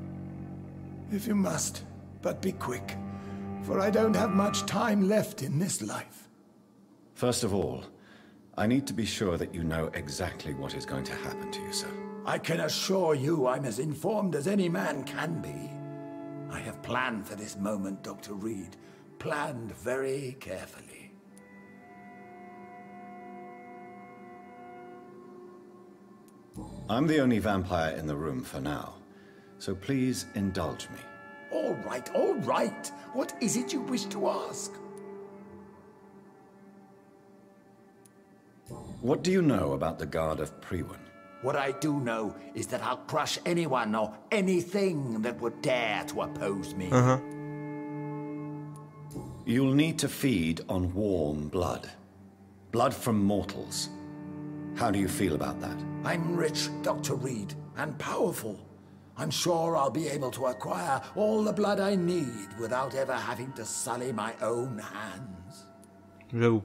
Speaker 8: If you must, but be quick, for I don't have much time left in this life.
Speaker 3: First of all, I need to be sure that you know exactly what is going to happen to you, sir.
Speaker 8: I can assure you I'm as informed as any man can be. I have planned for this moment, Dr. Reed. Planned very carefully.
Speaker 3: I'm the only vampire in the room for now, so please indulge me.
Speaker 8: All right. What is it you wish to ask?
Speaker 3: What do you know about the Guard of Priwen?
Speaker 8: What I do know is that I'll crush anyone or anything that would dare to oppose me.
Speaker 3: You'll need to feed on warm blood. Blood from mortals. How do you feel about that?
Speaker 8: I'm rich, Dr. Reed, and powerful. I'm sure I'll be able to acquire all the blood I need without ever having to sully my own hands.
Speaker 1: J'avoue.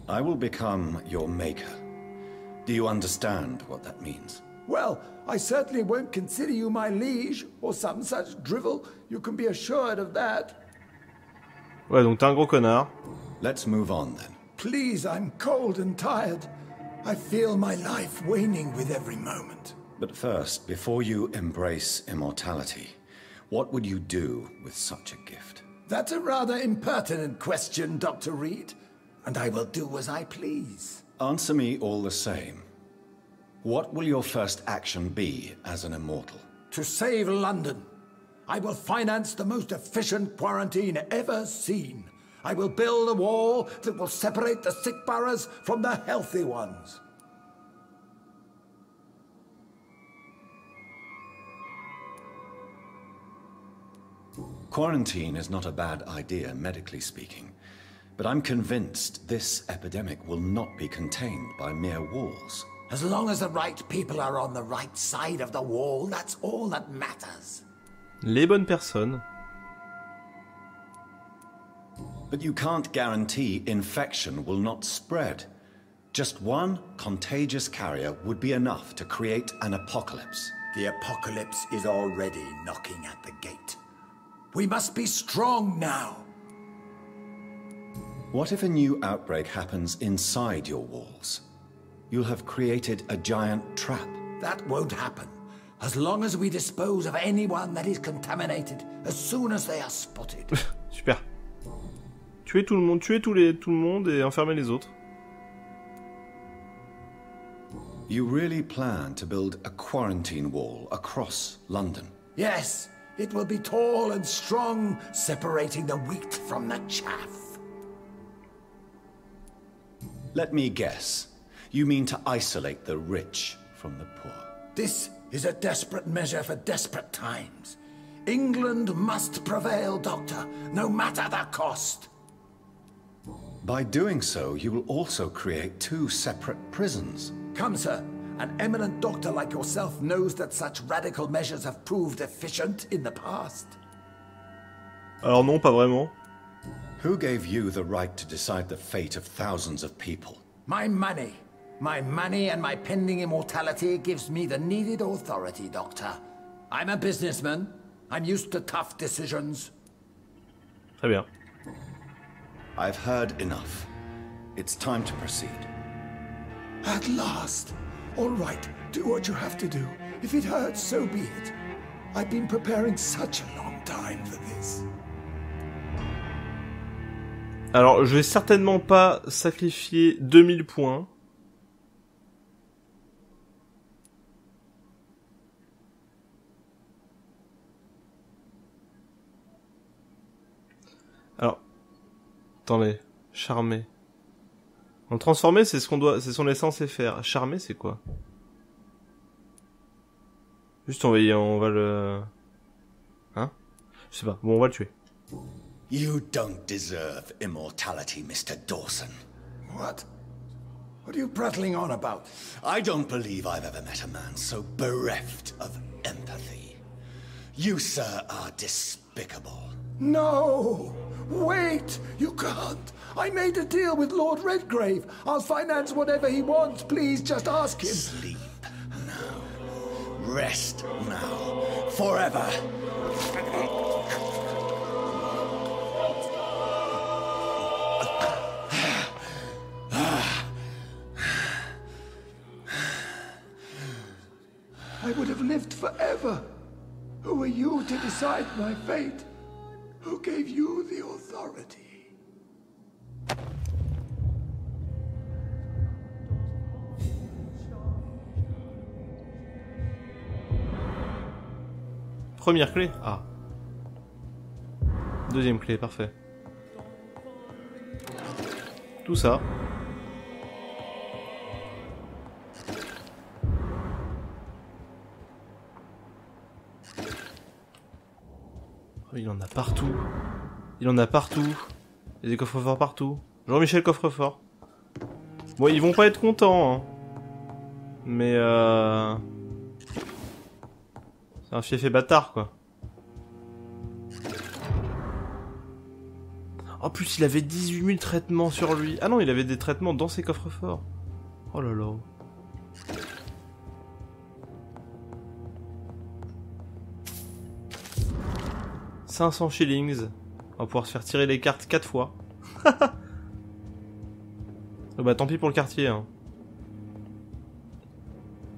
Speaker 3: I will become your maker. Do you understand what that means?
Speaker 8: Well, I certainly won't consider you my liege, or some such drivel. You can be assured of that.
Speaker 1: Ouais, donc t'es un gros connard.
Speaker 3: Let's move on then.
Speaker 8: Please, I'm cold and tired. I feel my life waning with every moment.
Speaker 3: But first, before you embrace immortality, what would you do with such a gift?
Speaker 8: That's a rather impertinent question, Dr. Reed. And I will do as I please.
Speaker 3: Answer me all the same. What will your first action be as an immortal?
Speaker 8: To save London. I will finance the most efficient quarantine ever seen. I will build a wall that will separate the sick boroughs from the healthy ones.
Speaker 3: Quarantine is not a bad idea, medically speaking. But I'm convinced this epidemic will not be contained by mere walls.
Speaker 8: As long as the right people are on the right side of the wall, that's all that matters.
Speaker 1: Les bonnes personnes.
Speaker 3: But you can't guarantee infection will not spread. Just one contagious carrier would be enough to create an apocalypse.
Speaker 8: The apocalypse is already knocking at the gate. We must be strong now.
Speaker 3: What if a new outbreak happens inside your walls? You'll have created a giant trap.
Speaker 8: That won't happen. As long as we dispose of anyone that is contaminated, as soon as they are spotted.
Speaker 1: Super. Tuer tout le monde, tout le monde et enfermer les autres.
Speaker 3: You really plan to build a quarantine wall across London?
Speaker 8: Yes, it will be tall and strong, separating the wheat from the chaff.
Speaker 3: Let me guess. You mean to isolate the rich from the poor?
Speaker 8: This is a desperate measure for desperate times. England must prevail, Doctor, no matter the cost.
Speaker 3: By doing so, you will also create two separate prisons.
Speaker 8: Come, sir. An eminent doctor like yourself knows that such radical measures have proved efficient in the past.
Speaker 1: Alors non, pas vraiment.
Speaker 3: Who gave you the right to decide the fate of thousands of people?
Speaker 8: My money. My money and my pending immortality gives me the needed authority, Doctor. I'm a businessman. I'm used to tough decisions.
Speaker 1: Très bien.
Speaker 3: I've heard enough. It's time to proceed.
Speaker 8: At last. All right, do what you have to do. If it hurts, so be it. I've been preparing such a long time for this.
Speaker 1: Alors, je vais certainement pas sacrifier 2000 points. Alors, attendez, charmer. En transformer, c'est ce qu'on est censé faire. Charmer, c'est quoi? Juste on va le... Hein? Je sais pas. Bon, on va le tuer.
Speaker 3: You don't deserve immortality, Mr. Dawson.
Speaker 8: What? What are you prattling on about?
Speaker 3: I don't believe I've ever met a man so bereft of empathy. You, sir, are despicable.
Speaker 8: No! Wait! You can't! I made a deal with Lord Redgrave. I'll finance whatever he wants. Please, just ask him.
Speaker 3: Sleep now. Rest now. Forever.
Speaker 8: I would have lived forever. Who are you to decide my fate? Who gave you the authority?
Speaker 1: Première clé. Ah. Deuxième clé, parfait. Tout ça. Oh, il en a partout. Il en a partout. Il y a des coffres-forts partout. Jean-Michel coffre-fort. Bon, ils vont pas être contents, hein. Mais c'est un fief et bâtard, quoi. En plus, il avait 18 000 traitements sur lui. Ah non, il avait des traitements dans ses coffres-forts. Oh là là. « 500 shillings. » On va pouvoir se faire tirer les cartes 4 fois. Oh bah tant pis pour le quartier, hein.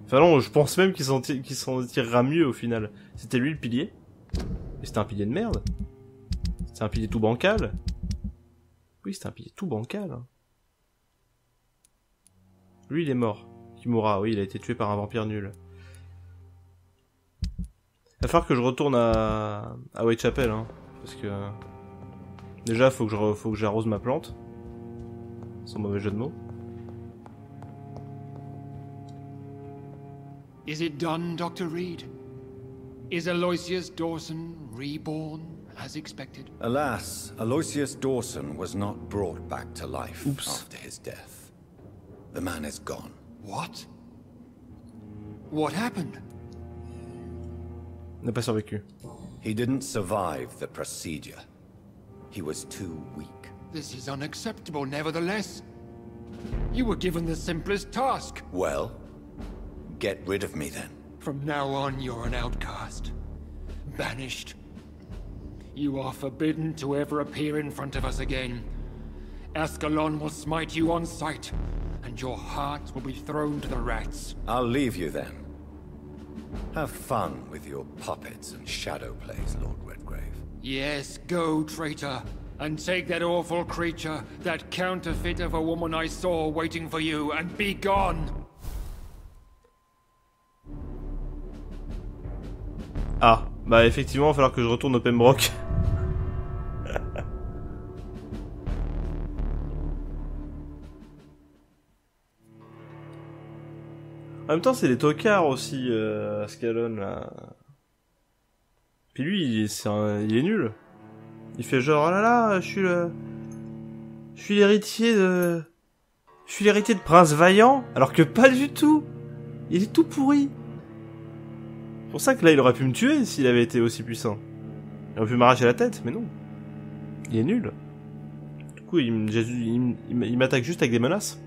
Speaker 1: Enfin non, je pense même qu'il s'en tirera mieux au final. C'était lui le pilier. Et c'était un pilier de merde. C'était un pilier tout bancal. Oui, c'était un pilier tout bancal. Lui, il est mort. Kimura, oui, il a été tué par un vampire nul. Il va falloir que je retourne à Whitechapel, hein. Parce que... Déjà, faut que j'arrose ma plante. Sans mauvais jeu de mots.
Speaker 4: Is it done, Dr. Reed? Is Aloysius Dawson reborn as expected?
Speaker 3: Alas, Aloysius Dawson was not brought back to life
Speaker 1: Oops.
Speaker 3: after his death. The man is gone.
Speaker 4: What? What happened?
Speaker 1: Il n'a pas survécu.
Speaker 3: He didn't survive the procedure. He was too weak.
Speaker 4: This is unacceptable, nevertheless. You were given the simplest task.
Speaker 3: Well, get rid of me then.
Speaker 4: From now on, you're an outcast. Banished. You are forbidden to ever appear in front of us again. Ascalon will smite you on sight, and your heart will be thrown to the rats.
Speaker 3: I'll leave you then. Have fun with your puppets and shadow plays, Lord Redgrave.
Speaker 4: Yes, go, traitor, and take that awful creature, that counterfeit of a woman I saw waiting for you, and be gone!
Speaker 1: Ah, bah effectivement, il va falloir que je retourne au Pembroke. En même temps, c'est des tocards aussi, Ascalon, là. Puis lui, il est nul. Il fait genre, oh là là, je suis l'héritier de... Je suis l'héritier de Prince Vaillant, alors que pas du tout. Il est tout pourri. C'est pour ça que là, il aurait pu me tuer s'il avait été aussi puissant. Il aurait pu m'arracher la tête, mais non. Il est nul. Du coup, il m'attaque juste avec des menaces.